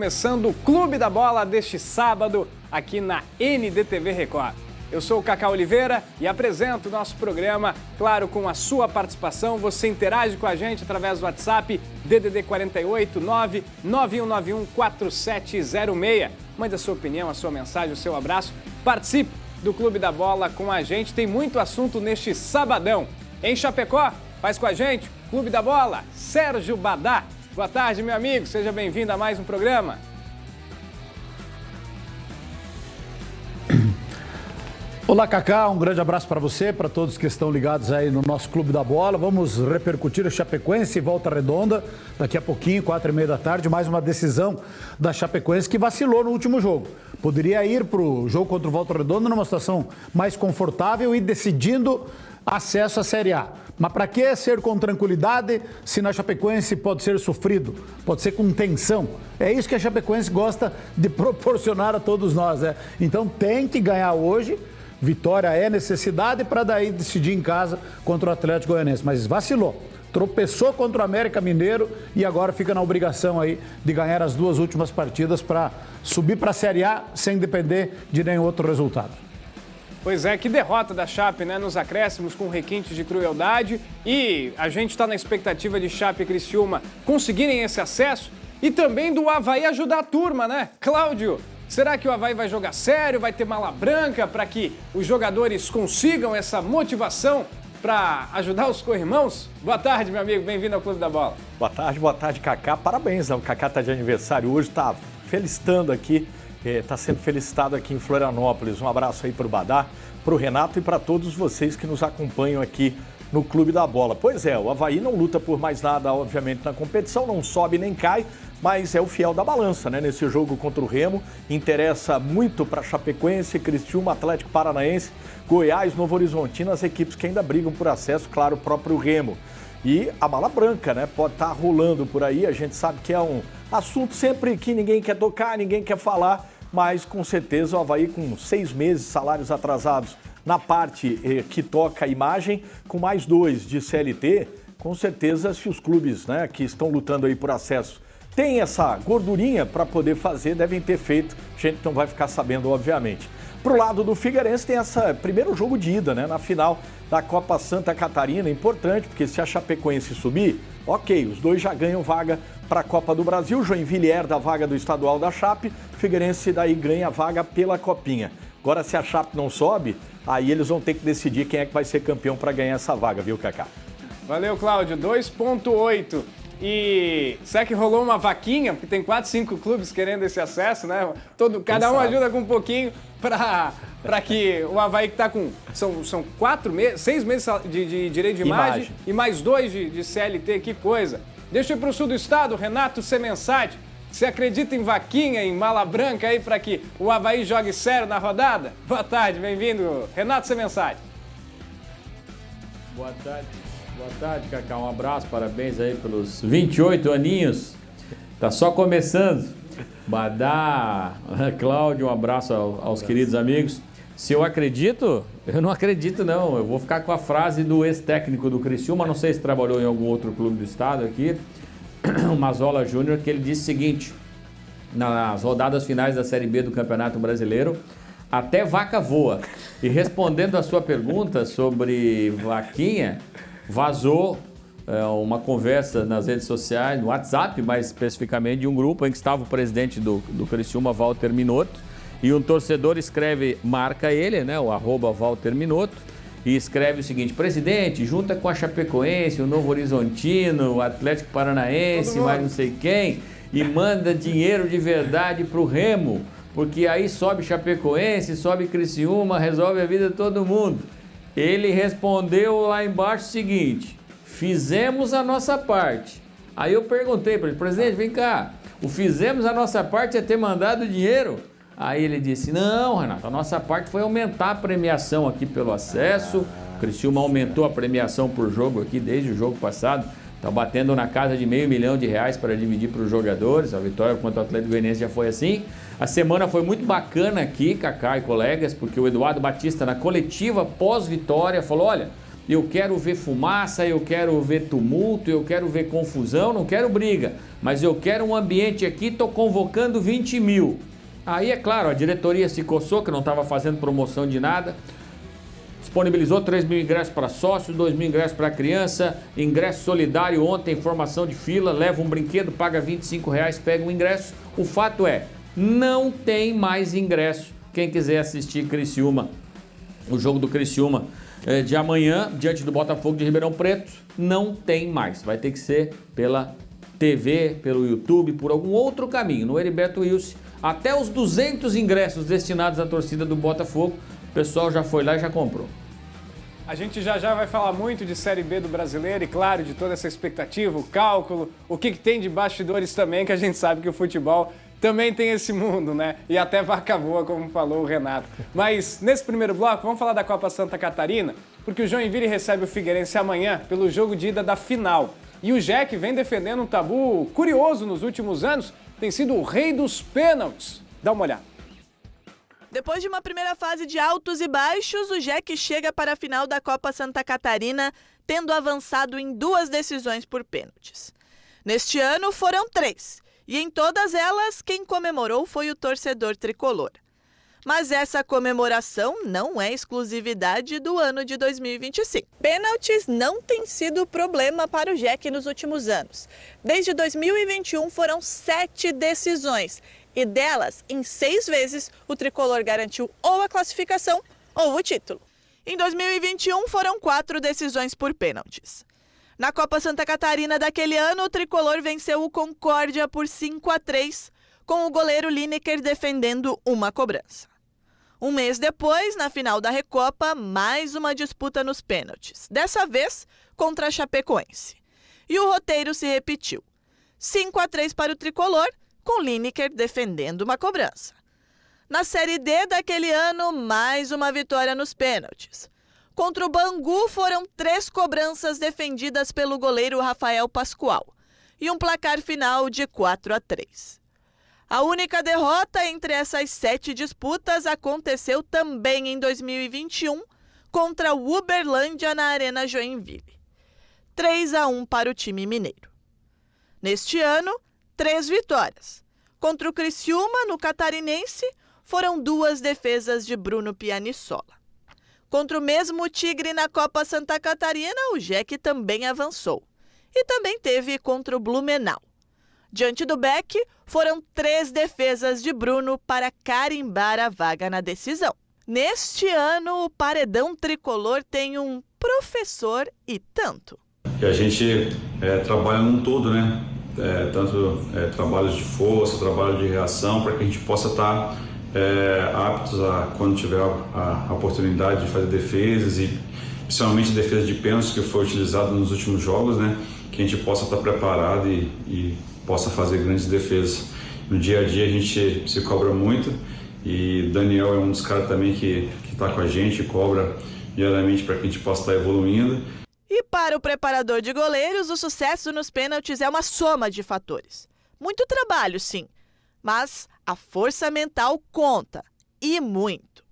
começando o Clube da Bola deste sábado aqui na NDTV Record. Eu sou o Cacá Oliveira e apresento o nosso programa, claro, com a sua participação. Você interage com a gente através do WhatsApp DDD 48 99191 4706. Mande a sua opinião, a sua mensagem, o seu abraço. Participe do Clube da Bola com a gente. Tem muito assunto neste sabadão. Em Chapecó, faz com a gente Clube da Bola, Sérgio Badá. Boa tarde, meu amigo. Seja bem-vindo a mais um programa. Olá, Cacá, um grande abraço para você, para todos que estão ligados aí no nosso Clube da Bola. Vamos repercutir o Chapecoense e Volta Redonda daqui a pouquinho, 4h30 da tarde, mais uma decisão da Chapecoense que vacilou no último jogo. Poderia ir para o jogo contra o Volta Redonda numa situação mais confortável e decidindo acesso à Série A. Mas para que ser com tranquilidade se na Chapecoense pode ser sofrido, pode ser com tensão? É isso que a Chapecoense gosta de proporcionar a todos nós, né? Então tem que ganhar hoje. Vitória é necessidade para daí decidir em casa contra o Atlético Goianiense. Mas vacilou, tropeçou contra o América Mineiro e agora fica na obrigação aí de ganhar as duas últimas partidas para subir para a Série A sem depender de nenhum outro resultado. Pois é, que derrota da Chape, né? Nos acréscimos com requinte de crueldade. E a gente está na expectativa de Chape e Criciúma conseguirem esse acesso e também do Avaí ajudar a turma, né? Cláudio, será que o Avaí vai jogar sério, vai ter mala branca para que os jogadores consigam essa motivação para ajudar os co-irmãos? Boa tarde, meu amigo, bem-vindo ao Clube da Bola. Boa tarde, Cacá. Parabéns, né? O Cacá está de aniversário hoje, está felicitando aqui, está sendo felicitado aqui em Florianópolis. Um abraço aí para o Badá, para o Renato e para todos vocês que nos acompanham aqui no Clube da Bola. Pois é, o Avaí não luta por mais nada, obviamente, na competição, não sobe nem cai, mas é o fiel da balança, né? Nesse jogo contra o Remo, interessa muito para Chapecoense, Criciúma, Atlético Paranaense, Goiás, Novo Horizontino, as equipes que ainda brigam por acesso, claro, o próprio Remo. E a mala branca, né? Pode estar rolando por aí, a gente sabe que é um assunto sempre que ninguém quer tocar, ninguém quer falar, mas com certeza o Avaí com 6 meses, salários atrasados na parte que toca a imagem, com mais 2 de CLT, com certeza se os clubes, né, que estão lutando aí por acesso tem essa gordurinha para poder fazer, devem ter feito, a gente não vai ficar sabendo, obviamente. Pro lado do Figueirense tem esse primeiro jogo de ida, né, na final da Copa Santa Catarina, importante, porque se a Chapecoense subir, ok, os dois já ganham vaga para a Copa do Brasil, Joinville herda a vaga do estadual da Chape, Figueirense daí ganha a vaga pela Copinha. Agora, se a Chape não sobe, aí eles vão ter que decidir quem é que vai ser campeão para ganhar essa vaga, viu, Cacá? Valeu, Cláudio, 2,8. E será que rolou uma vaquinha? Porque tem 4, 5 clubes querendo esse acesso, né? Cada um ajuda com um pouquinho para que o Avaí que está com... São 6 meses de direito de imagem e mais 2 de CLT, que coisa. Deixa eu ir para o sul do estado, Renato Semensati. Você acredita em vaquinha, em mala branca aí para que o Avaí jogue sério na rodada? Boa tarde, bem-vindo, Renato Semensati. Boa tarde, Cacá. Um abraço, parabéns aí pelos 28 aninhos. Tá só começando. Badá, Cláudio, um abraço aos queridos amigos. Se eu acredito, eu não acredito não. Eu vou ficar com a frase do ex-técnico do Criciúma, não sei se trabalhou em algum outro clube do estado aqui, o Mazola Júnior, que ele disse o seguinte: nas rodadas finais da Série B do Campeonato Brasileiro, até vaca voa. E respondendo a sua pergunta sobre vaquinha, vazou uma conversa nas redes sociais, no WhatsApp mais especificamente, de um grupo em que estava o presidente do Criciúma, Walter Minotto, e um torcedor marca ele, né, o @Walter Minotto, e escreve o seguinte: presidente, junta com a Chapecoense, o Novo Horizontino, o Atlético Paranaense, mais não sei quem, e manda dinheiro de verdade pro Remo, porque aí sobe Chapecoense, sobe Criciúma, resolve a vida de todo mundo. Ele respondeu lá embaixo o seguinte: fizemos a nossa parte. Aí eu perguntei para ele: presidente, vem cá, o fizemos a nossa parte é ter mandado dinheiro? Aí ele disse: não, Renato, a nossa parte foi aumentar a premiação aqui pelo acesso. O Criciúma aumentou a premiação por jogo aqui desde o jogo passado. Está batendo na casa de R$500 mil para dividir para os jogadores. A vitória contra o Atlético Goianiense já foi assim. A semana foi muito bacana aqui, Cacá e colegas, porque o Eduardo Batista, na coletiva pós-vitória, falou: olha, eu quero ver fumaça, eu quero ver tumulto, eu quero ver confusão, não quero briga, mas eu quero um ambiente aqui, estou convocando 20 mil. Aí, é claro, a diretoria se coçou, que não estava fazendo promoção de nada, disponibilizou 3 mil ingressos para sócio, 2 mil ingressos para criança, ingresso solidário ontem, formação de fila, leva um brinquedo, paga R$25, pega um ingresso. O fato é, não tem mais ingresso. Quem quiser assistir Criciúma, o jogo do Criciúma de amanhã, diante do Botafogo de Ribeirão Preto, não tem mais. Vai ter que ser pela TV, pelo YouTube, por algum outro caminho. No Heriberto Wilson, até os 200 ingressos destinados à torcida do Botafogo, o pessoal já foi lá e já comprou. A gente já vai falar muito de Série B do Brasileiro e, claro, de toda essa expectativa, o cálculo, o que tem de bastidores também, que a gente sabe que o futebol também tem esse mundo, né? E até vaca voa, como falou o Renato. Mas, nesse primeiro bloco, vamos falar da Copa Santa Catarina, porque o Joinville recebe o Figueirense amanhã pelo jogo de ida da final. E o Jack vem defendendo um tabu curioso nos últimos anos, tem sido o rei dos pênaltis. Dá uma olhada. Depois de uma primeira fase de altos e baixos, o Jack chega para a final da Copa Santa Catarina, tendo avançado em 2 decisões por pênaltis. Neste ano foram 3, e em todas elas quem comemorou foi o torcedor tricolor. Mas essa comemoração não é exclusividade do ano de 2025. Pênaltis não tem sido problema para o Jack nos últimos anos. Desde 2021 foram 7 decisões. E delas, em 6 vezes, o tricolor garantiu ou a classificação ou o título. Em 2021, foram 4 decisões por pênaltis. Na Copa Santa Catarina daquele ano, o tricolor venceu o Concórdia por 5-3, com o goleiro Lineker defendendo uma cobrança. Um mês depois, na final da Recopa, mais uma disputa nos pênaltis, dessa vez contra a Chapecoense. E o roteiro se repetiu. 5-3 para o tricolor, com Lineker defendendo uma cobrança. Na Série D daquele ano, mais uma vitória nos pênaltis. Contra o Bangu foram 3 cobranças defendidas pelo goleiro Rafael Pascoal e um placar final de 4-3. A única derrota entre essas 7 disputas aconteceu também em 2021 contra o Uberlândia na Arena Joinville. 3-1 para o time mineiro. Neste ano, 3 vitórias. Contra o Criciúma, no Catarinense, foram 2 defesas de Bruno Pianissola. Contra o mesmo Tigre na Copa Santa Catarina, o Jack também avançou. E também teve contra o Blumenau. Diante do Beck, foram 3 defesas de Bruno para carimbar a vaga na decisão. Neste ano, o paredão tricolor tem um professor e tanto. E a gente trabalha num todo, né? Tanto trabalhos de força, trabalho de reação, para que a gente possa estar aptos a, quando tiver a oportunidade de fazer defesas, e principalmente defesa de pênaltis, que foi utilizado nos últimos jogos, né? Que a gente possa estar preparado e possa fazer grandes defesas. No dia a dia a gente se cobra muito, e Daniel é um dos caras também que está com a gente, cobra diariamente para que a gente possa estar evoluindo. E para o preparador de goleiros, o sucesso nos pênaltis é uma soma de fatores. Muito trabalho, sim, mas a força mental conta, e muito.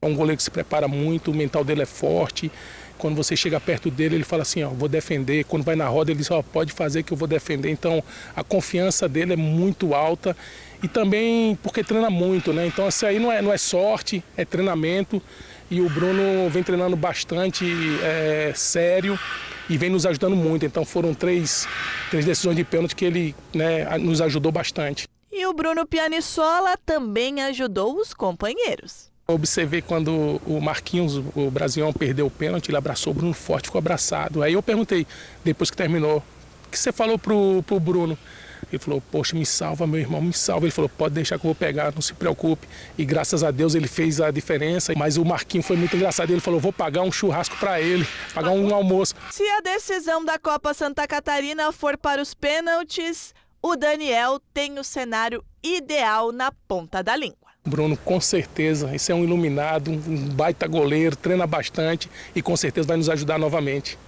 É um goleiro que se prepara muito, o mental dele é forte. Quando você chega perto dele, ele fala assim, ó, vou defender. Quando vai na roda, ele diz, ó, pode fazer que eu vou defender. Então, a confiança dele é muito alta. E também porque treina muito, né? Então, isso aí não é sorte, é treinamento. E o Bruno vem treinando bastante sério e vem nos ajudando muito. Então foram 3 decisões de pênalti que ele, né, nos ajudou bastante. E o Bruno Pianissola também ajudou os companheiros. Eu observei quando o Marquinhos, o Brasileirão, perdeu o pênalti, ele abraçou o Bruno forte, ficou abraçado. Aí eu perguntei, depois que terminou, o que você falou pro Bruno? Ele falou, poxa, me salva, meu irmão, me salva. Ele falou, pode deixar que eu vou pegar, não se preocupe. E graças a Deus ele fez a diferença. Mas o Marquinhos foi muito engraçado. Ele falou, vou pagar um churrasco para ele, pagar um almoço. Se a decisão da Copa Santa Catarina for para os pênaltis, o Daniel tem o cenário ideal na ponta da língua. Bruno, com certeza, esse é um iluminado, um baita goleiro, treina bastante e com certeza vai nos ajudar novamente.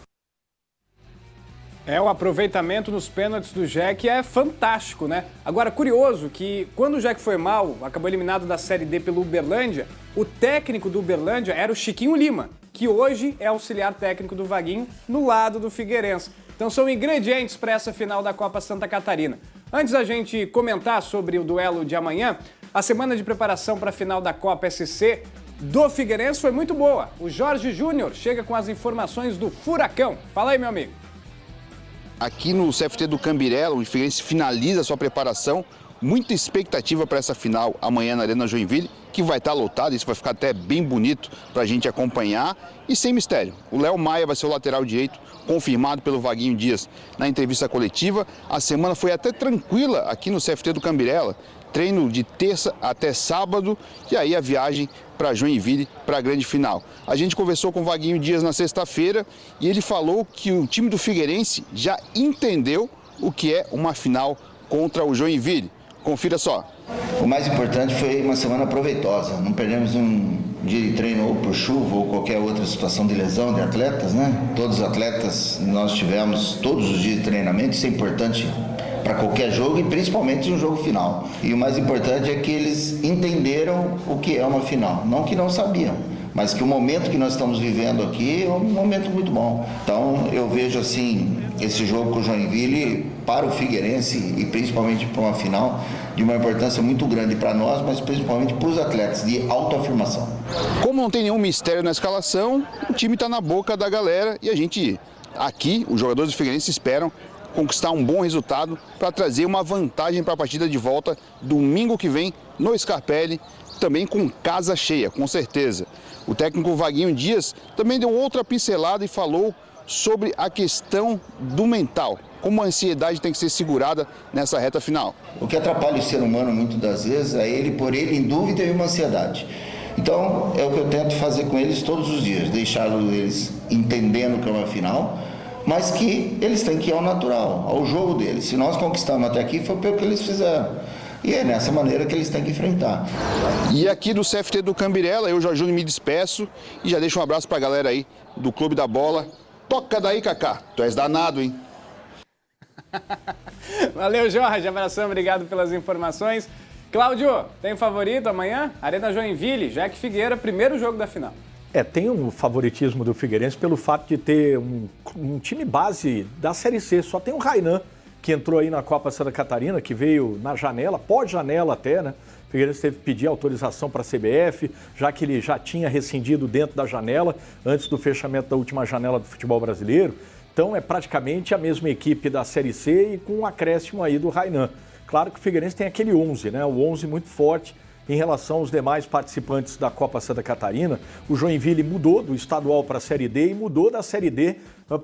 O aproveitamento nos pênaltis do Jack é fantástico, né? Agora, curioso que quando o Jack foi mal, acabou eliminado da Série D pelo Uberlândia, o técnico do Uberlândia era o Chiquinho Lima. que hoje é auxiliar técnico do Vaguinho, no lado do Figueirense. Então são ingredientes para essa final da Copa Santa Catarina. Antes da gente comentar sobre o duelo de amanhã, a semana de preparação para a final da Copa SC do Figueirense foi muito boa. O Jorge Júnior chega com as informações do Furacão. Fala aí, meu amigo. Aqui no CFT do Cambirela, o Figueirense finaliza a sua preparação. Muita expectativa para essa final amanhã na Arena Joinville, que vai estar lotada, isso vai ficar até bem bonito para a gente acompanhar. E sem mistério, o Léo Maia vai ser o lateral direito, confirmado pelo Vaguinho Dias na entrevista coletiva. A semana foi até tranquila aqui no CFT do Cambirela, treino de terça até sábado e aí a viagem para Joinville para a grande final. A gente conversou com o Vaguinho Dias na sexta-feira e ele falou que o time do Figueirense já entendeu o que é uma final contra o Joinville. Confira só. O mais importante foi uma semana proveitosa. Não perdemos um dia de treino ou por chuva ou qualquer outra situação de lesão de atletas, né? Todos os atletas nós tivemos todos os dias de treinamento, isso é importante para qualquer jogo e principalmente um jogo final. E o mais importante é que eles entenderam o que é uma final. Não que não sabiam, mas que o momento que nós estamos vivendo aqui é um momento muito bom. Então eu vejo assim, esse jogo com o Joinville para o Figueirense e principalmente para uma final de uma importância muito grande para nós, mas principalmente para os atletas de autoafirmação. Como não tem nenhum mistério na escalação, o time está na boca da galera e a gente aqui, os jogadores do Figueirense esperam conquistar um bom resultado para trazer uma vantagem para a partida de volta domingo que vem no Scarpelli, também com casa cheia, com certeza. O técnico Vaguinho Dias também deu outra pincelada e falou sobre a questão do mental, como a ansiedade tem que ser segurada nessa reta final. O que atrapalha o ser humano muitas das vezes é ele pôr ele em dúvida e uma ansiedade. Então é o que eu tento fazer com eles todos os dias, deixá-los eles entendendo que é uma final, mas que eles têm que ir ao natural, ao jogo deles. Se nós conquistamos até aqui foi pelo que eles fizeram. E é nessa maneira que eles têm que enfrentar. E aqui do CFT do Cambirela, eu, Jorge Júnior, me despeço e já deixo um abraço pra galera aí do Clube da Bola. Toca daí, Kaká. Tu és danado, hein? Valeu, Jorge. Abração, obrigado pelas informações. Cláudio, tem favorito amanhã? Arena Joinville, Jack Figueira, primeiro jogo da final. Tem um favoritismo do Figueirense pelo fato de ter um time base da Série C. Só tem o Rainan, que entrou aí na Copa Santa Catarina, que veio na janela, pós-janela até, né? O Figueirense teve que pedir autorização para a CBF, já que ele já tinha rescindido dentro da janela, antes do fechamento da última janela do futebol brasileiro. Então é praticamente a mesma equipe da Série C e com um acréscimo aí do Rainan. Claro que o Figueirense tem aquele 11, né? O 11 muito forte em relação aos demais participantes da Copa Santa Catarina. O Joinville mudou do estadual para a Série D e mudou da Série D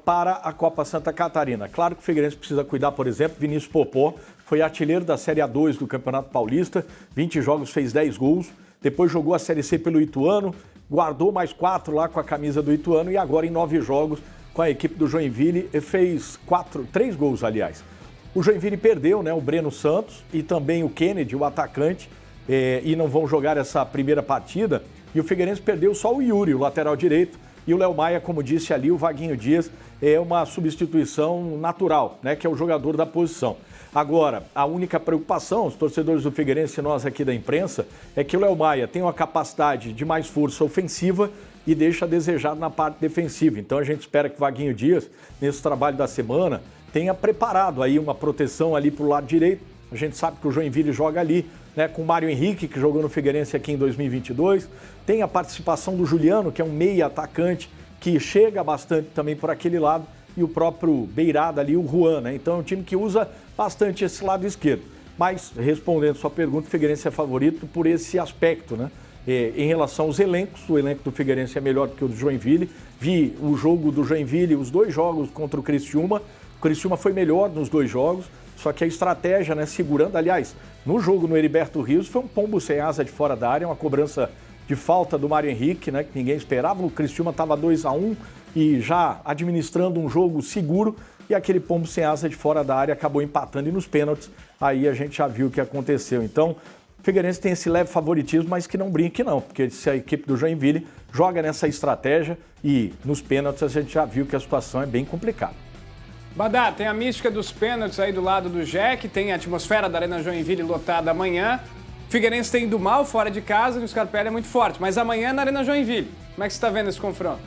para a Copa Santa Catarina. Claro que o Figueirense precisa cuidar, por exemplo, Vinícius Popó foi artilheiro da Série A2 do Campeonato Paulista, 20 jogos, fez 10 gols, depois jogou a Série C pelo Ituano, guardou mais 4 lá com a camisa do Ituano e agora em 9 jogos com a equipe do Joinville fez 3 gols, aliás. O Joinville perdeu, né, o Breno Santos e também o Kennedy, o atacante, e não vão jogar essa primeira partida. E o Figueirense perdeu só o Yuri, o lateral direito, e o Léo Maia, como disse ali, o Vaguinho Dias, é uma substituição natural, né, que é o jogador da posição. Agora, a única preocupação, os torcedores do Figueirense e nós aqui da imprensa, é que o Léo Maia tem uma capacidade de mais força ofensiva e deixa a desejar na parte defensiva. Então a gente espera que o Vaguinho Dias, nesse trabalho da semana, tenha preparado aí uma proteção ali para o lado direito. A gente sabe que o Joinville joga ali, né, com o Mário Henrique, que jogou no Figueirense aqui em 2022. Tem a participação do Juliano, que é um meia atacante, que chega bastante também por aquele lado, e o próprio beirada ali, o Juan, né? Então é um time que usa bastante esse lado esquerdo. Mas, respondendo sua pergunta, o Figueirense é favorito por esse aspecto, né? Em relação aos elencos, o elenco do Figueirense é melhor do que o do Joinville. Vi o jogo do Joinville, os 2 jogos contra o Criciúma. O Criciúma foi melhor nos 2 jogos, só que a estratégia, né, segurando, aliás, no jogo no Heriberto Rios, foi um pombo sem asa de fora da área, uma cobrança de falta do Mário Henrique, né, que ninguém esperava. O Criciúma estava 2-1 e já administrando um jogo seguro, e aquele pombo sem asa de fora da área acabou empatando, e nos pênaltis aí a gente já viu o que aconteceu. Então, o Figueirense tem esse leve favoritismo, mas que não brinque não, porque se a equipe do Joinville joga nessa estratégia e nos pênaltis a gente já viu que a situação é bem complicada. Badá, tem a mística dos pênaltis aí do lado do Jack, tem a atmosfera da Arena Joinville lotada amanhã. O Figueirense tem ido mal fora de casa e o Scarpelli é muito forte, mas amanhã é na Arena Joinville. Como é que você está vendo esse confronto?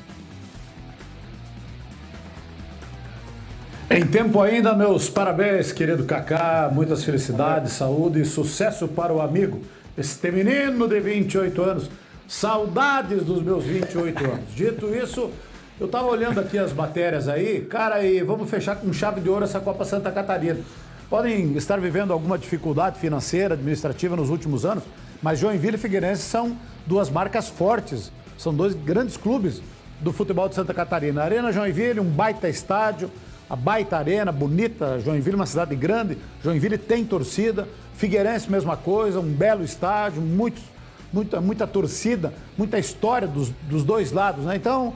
Em tempo ainda, meus parabéns, querido Kaká, muitas felicidades, saúde e sucesso para o amigo. Este menino de 28 anos, saudades dos meus 28 anos. Dito isso, eu estava olhando aqui as matérias aí, cara, e vamos fechar com chave de ouro essa Copa Santa Catarina. Podem estar vivendo alguma dificuldade financeira, administrativa nos últimos anos, mas Joinville e Figueirense são duas marcas fortes, são dois grandes clubes do futebol de Santa Catarina. Arena Joinville, um baita estádio, a baita arena, bonita. Joinville, uma cidade grande. Joinville tem torcida. Figueirense, mesma coisa, um belo estádio, muita torcida, muita história dos dois lados, né? Então,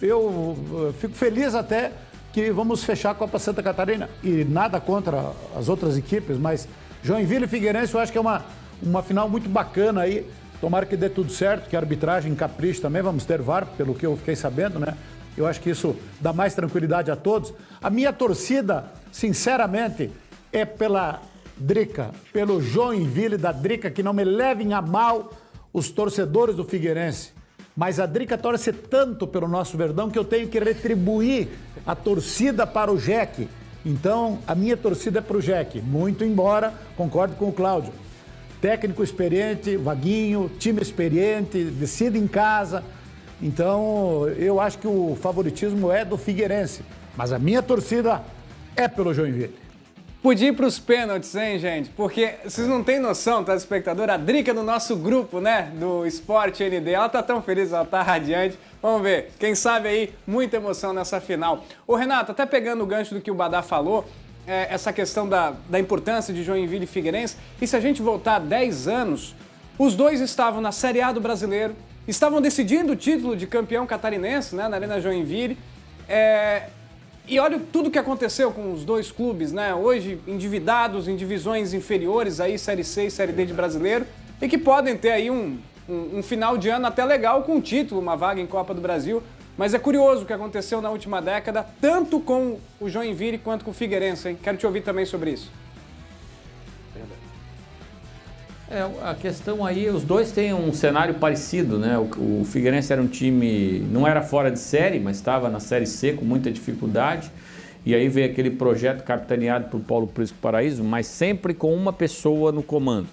eu fico feliz até que vamos fechar a Copa Santa Catarina. E nada contra as outras equipes, mas Joinville e Figueirense eu acho que é uma final muito bacana aí. Tomara que dê tudo certo, que a arbitragem capriche também. Vamos ter VAR, pelo que eu fiquei sabendo, né? Eu acho que isso dá mais tranquilidade a todos. A minha torcida, sinceramente, é pela Drica, pelo Joinville da Drica, que não me levem a mal os torcedores do Figueirense. Mas a Drica torce tanto pelo nosso Verdão que eu tenho que retribuir a torcida para o Jeque. Então, a minha torcida é para o Jeque. Muito embora, concordo com o Cláudio. Técnico experiente, Vaguinho, time experiente, decide em casa. Então, eu acho que o favoritismo é do Figueirense. Mas a minha torcida é pelo Joinville. Podia ir para os pênaltis, hein, gente? Porque vocês não têm noção, tá, espectador? A Drica do nosso grupo, né, do Esporte ND, ela tá tão feliz, ela tá radiante. Vamos ver, quem sabe aí, muita emoção nessa final. Ô, Renato, até pegando o gancho do que o Badá falou, essa questão da importância de Joinville e Figueirense, e se a gente voltar 10 anos, os dois estavam na Série A do Brasileiro, estavam decidindo o título de campeão catarinense, né, na Arena Joinville. E olha tudo que aconteceu com os dois clubes, né? Hoje endividados em divisões inferiores, aí Série C e Série D de Brasileiro, e que podem ter aí um final de ano até legal com um título, uma vaga em Copa do Brasil. Mas é curioso o que aconteceu na última década, tanto com o Joinville quanto com o Figueirense, hein? Quero te ouvir também sobre isso. A questão aí, os dois têm um cenário parecido, né? O Figueirense era um time, não era fora de série, mas estava na Série C com muita dificuldade. E aí veio aquele projeto capitaneado por Paulo Prisco Paraíso, mas sempre com uma pessoa no comando.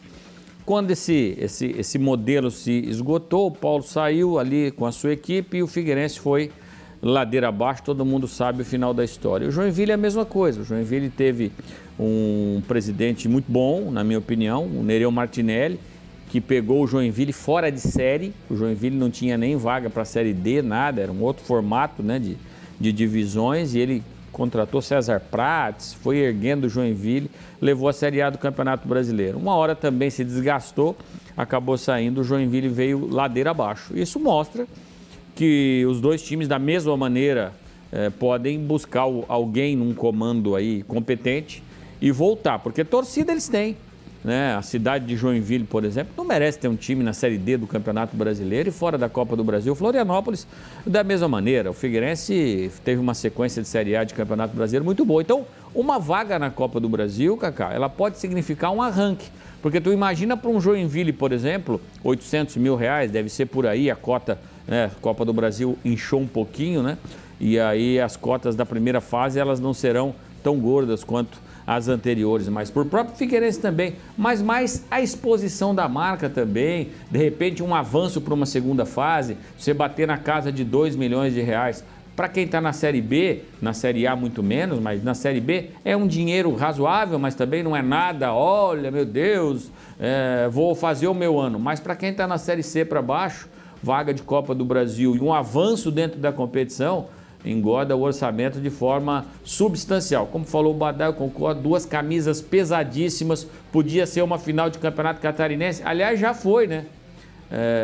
Quando esse modelo se esgotou, o Paulo saiu ali com a sua equipe e o Figueirense foi ladeira abaixo, todo mundo sabe o final da história. O Joinville é a mesma coisa, o Joinville teve um presidente muito bom, na minha opinião, o Nereu Martinelli, que pegou o Joinville fora de série. O Joinville não tinha nem vaga para a Série D, nada, era um outro formato, né, de divisões, e ele contratou César Prates, foi erguendo o Joinville, levou a Série A do Campeonato Brasileiro. Uma hora também se desgastou, acabou saindo, o Joinville veio ladeira abaixo. Isso mostra que os dois times, da mesma maneira, podem buscar alguém num comando aí competente e voltar, porque torcida eles têm, né? A cidade de Joinville, por exemplo, não merece ter um time na Série D do Campeonato Brasileiro e fora da Copa do Brasil. Florianópolis, da mesma maneira. O Figueirense teve uma sequência de Série A de Campeonato Brasileiro muito boa. Então, uma vaga na Copa do Brasil, Kaká, ela pode significar um arranque. Porque tu imagina para um Joinville, por exemplo, R$800 mil, deve ser por aí a cota, né? Copa do Brasil inchou um pouquinho, né? E aí as cotas da primeira fase, elas não serão tão gordas quanto as anteriores, mas por próprio Figueirense também, mas mais a exposição da marca também, de repente um avanço para uma segunda fase, você bater na casa de R$2 milhões. Para quem está na Série B, na Série A muito menos, mas na Série B é um dinheiro razoável, mas também não é nada, olha, meu Deus, vou fazer o meu ano. Mas para quem está na Série C para baixo, vaga de Copa do Brasil e um avanço dentro da competição, engorda o orçamento de forma substancial. Como falou o Badá, eu concordo, duas camisas pesadíssimas, podia ser uma final de Campeonato Catarinense, aliás já foi, né?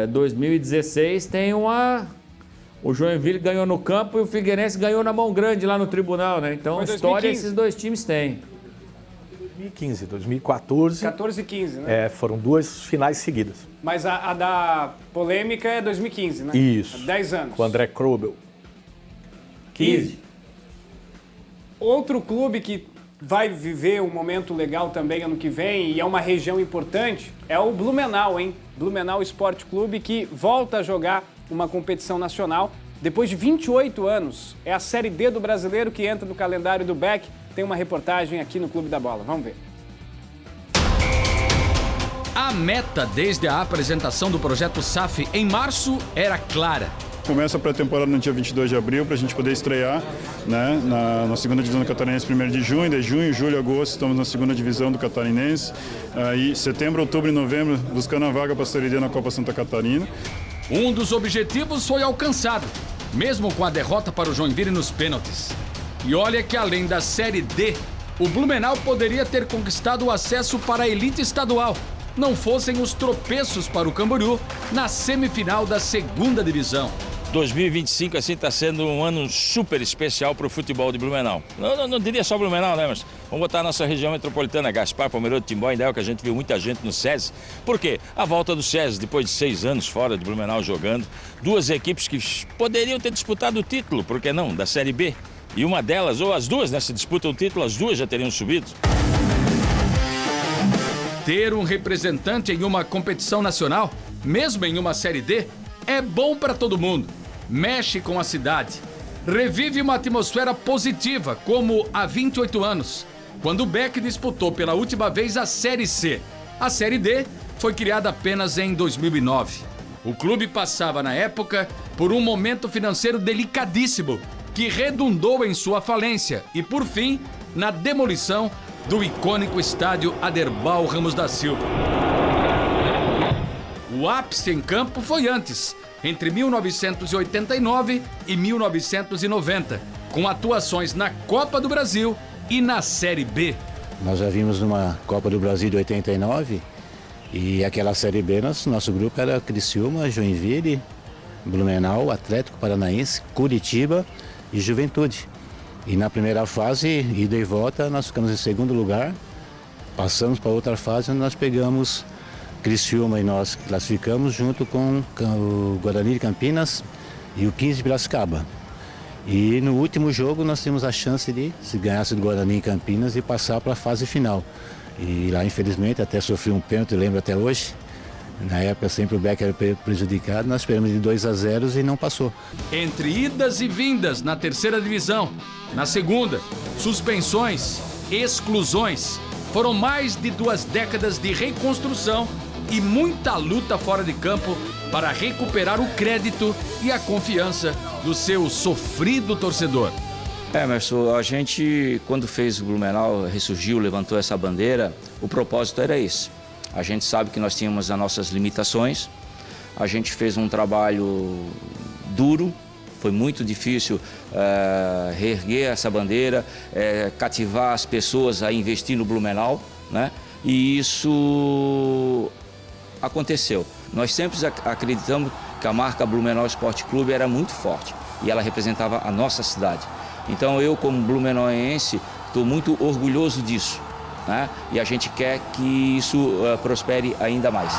2016 tem o Joinville ganhou no campo e o Figueirense ganhou na mão grande lá no tribunal, né? Então, história esses dois times têm. 2015, 2014. 14 e 15, né? Foram duas finais seguidas. Mas a da polêmica é 2015, né? Isso. 10 anos. Com o André Krobel. 15. Outro clube que vai viver um momento legal também ano que vem e é uma região importante é o Blumenau, hein? Blumenau Esporte Clube, que volta a jogar uma competição nacional Depois de 28 anos, é a Série D do Brasileiro que entra no calendário do Beck. Tem uma reportagem aqui no Clube da Bola. Vamos ver. A meta desde a apresentação do projeto SAF em março era clara. Começa a pré-temporada no dia 22 de abril para a gente poder estrear, né, na segunda divisão do Catarinense 1º de junho. De junho, julho, agosto estamos na segunda divisão do Catarinense. Aí setembro, outubro e novembro buscando a vaga para a Série D na Copa Santa Catarina. Um dos objetivos foi alcançado, mesmo com a derrota para o Joinville nos pênaltis. E olha que além da Série D, o Blumenau poderia ter conquistado o acesso para a elite estadual, não fossem os tropeços para o Camboriú na semifinal da segunda divisão. 2025 assim está sendo um ano super especial para o futebol de Blumenau. Não diria só Blumenau, né? Mas vamos botar a nossa região metropolitana, Gaspar, Palmeirão, Timbó, Indaial, que a gente viu muita gente no SESI. Por quê? A volta do SESI, depois de 6 anos fora de Blumenau jogando, duas equipes que poderiam ter disputado o título, por que não, da Série B. E uma delas, ou as duas, né? Se disputam o título, as duas já teriam subido. Ter um representante em uma competição nacional, mesmo em uma Série D, é bom para todo mundo. Mexe com a cidade. Revive uma atmosfera positiva, como há 28 anos, quando o Beck disputou pela última vez a Série C. A Série D foi criada apenas em 2009. O clube passava, na época, por um momento financeiro delicadíssimo, que redundou em sua falência e, por fim, na demolição do icônico estádio Aderbal Ramos da Silva. O ápice em campo foi antes, entre 1989 e 1990, com atuações na Copa do Brasil e na Série B. Nós já vimos numa Copa do Brasil de 89 e aquela Série B, nosso grupo era Criciúma, Joinville, Blumenau, Atlético Paranaense, Curitiba e Juventude. E na primeira fase, ida e volta, nós ficamos em segundo lugar, passamos para outra fase onde nós pegamos Criciúma e nós classificamos junto com o Guarani de Campinas e o 15 de Piracicaba. E no último jogo nós temos a chance de, se ganhasse do Guarani em Campinas, e passar para a fase final. E lá, infelizmente, até sofri um pênalti, lembro até hoje. Na época sempre o Beck era prejudicado, nós esperamos de 2-0 e não passou. Entre idas e vindas na terceira divisão, na segunda, suspensões, exclusões, foram mais de 2 décadas de reconstrução e muita luta fora de campo para recuperar o crédito e a confiança do seu sofrido torcedor. Emerson, a gente, quando fez o Blumenau, ressurgiu, levantou essa bandeira, o propósito era esse. A gente sabe que nós tínhamos as nossas limitações, a gente fez um trabalho duro, foi muito difícil reerguer essa bandeira, cativar as pessoas a investir no Blumenau, né? E isso aconteceu. Nós sempre acreditamos que a marca Blumenau Esporte Clube era muito forte e ela representava a nossa cidade. Então eu, como blumenauense, estou muito orgulhoso disso, né? E a gente quer que isso prospere ainda mais.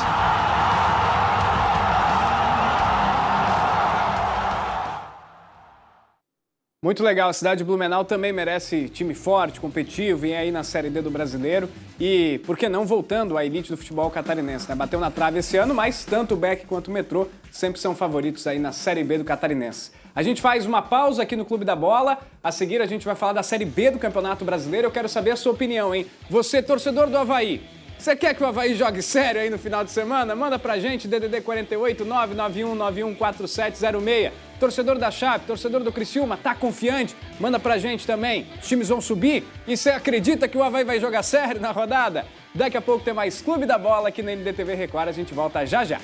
Muito legal, a cidade de Blumenau também merece time forte, competitivo, e aí na Série D do Brasileiro. E, por que não, voltando à elite do futebol catarinense, né? Bateu na trave esse ano, mas tanto o Beck quanto o Metrô sempre são favoritos aí na Série B do Catarinense. A gente faz uma pausa aqui no Clube da Bola. A seguir a gente vai falar da Série B do Campeonato Brasileiro. Eu quero saber a sua opinião, hein? Você, torcedor do Avaí, você quer que o Avaí jogue sério aí no final de semana? Manda pra gente, DDD 48 991 91 4706. Torcedor da Chape, torcedor do Criciúma, tá confiante? Manda pra gente também. Os times vão subir? E você acredita que o Avaí vai jogar sério na rodada? Daqui a pouco tem mais Clube da Bola aqui na NDTV Record. A gente volta já já.